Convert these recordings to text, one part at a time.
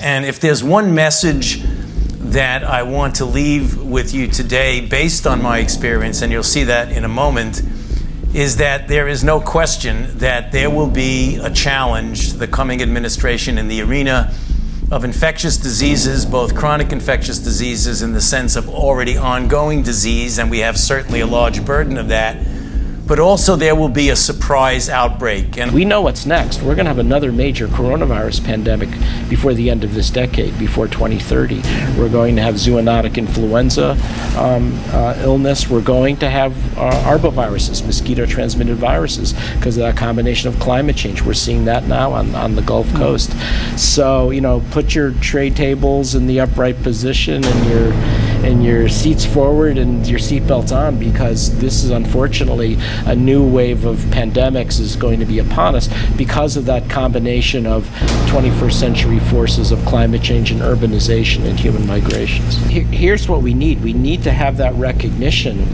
And if there's one message that I want to leave with you today, based on my experience, and you'll see that in a moment, is that there is no question that there will be a challenge to the coming administration in the arena of infectious diseases, both chronic infectious diseases in the sense of already ongoing disease, and we have certainly a large burden of that, but also there will be a surprise outbreak. And we know what's next. We're going to have another major coronavirus pandemic before the end of this decade, before 2030. We're going to have zoonotic influenza illness. We're going to have arboviruses, mosquito-transmitted viruses, because of that combination of climate change. We're seeing that now on the Gulf Coast. So, put your tray tables in the upright position and your seats forward and your seatbelts on, because this is unfortunately a new wave of pandemics is going to be upon us because of that combination of 21st century forces of climate change and urbanization and human migrations. Here's what we need. We need to have that recognition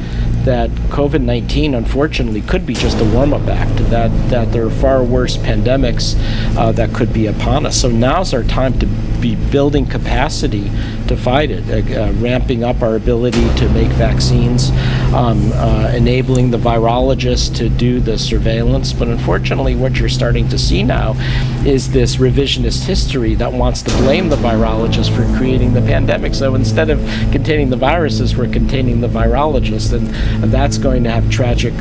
that COVID-19 unfortunately could be just a warm-up act, that there are far worse pandemics that could be upon us. So now's our time to be building capacity to fight it, ramping up our ability to make vaccines, enabling the virologists to do the surveillance. But unfortunately, what you're starting to see now is this revisionist history that wants to blame the virologists for creating the pandemic. So instead of containing the viruses, we're containing the virologists, and that's going to have tragic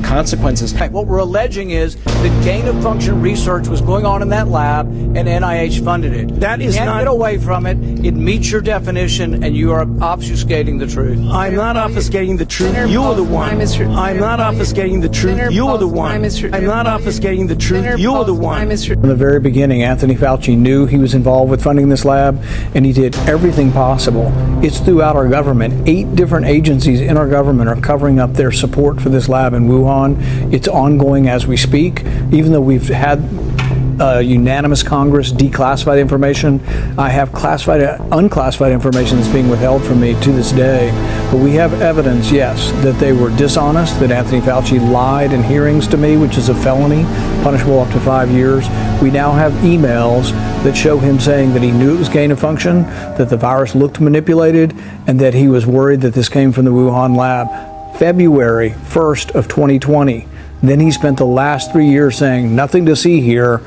consequences. What we're alleging is that gain-of-function research was going on in that lab, and NIH funded it. That is not... get away from it. It meets your definition, and you are obfuscating the truth. I'm not obfuscating the truth. You are the one. I'm not obfuscating the truth. You are the one. I'm not obfuscating the truth. You are the one. From the very beginning, Anthony Fauci knew he was involved with funding this lab, and he did everything possible. It's throughout our government. 8 different agencies in our government are covering up their support for this lab in Wuhan. It's ongoing as we speak. Even though we've had unanimous Congress declassify information, I have classified, unclassified information that's being withheld from me to this day. But we have evidence, yes, that they were dishonest, that Anthony Fauci lied in hearings to me, which is a felony, punishable up to 5 years. We now have emails that show him saying that he knew it was gain of function, that the virus looked manipulated, and that he was worried that this came from the Wuhan lab. February 1st of 2020. Then he spent the last 3 years saying nothing to see here.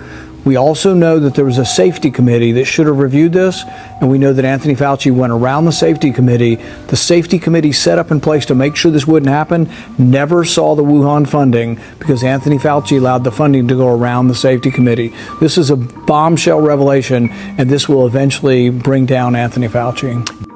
We also know that there was a safety committee that should have reviewed this, and we know that Anthony Fauci went around the safety committee. The safety committee set up in place to make sure this wouldn't happen, never saw the Wuhan funding because Anthony Fauci allowed the funding to go around the safety committee. This is a bombshell revelation, and this will eventually bring down Anthony Fauci.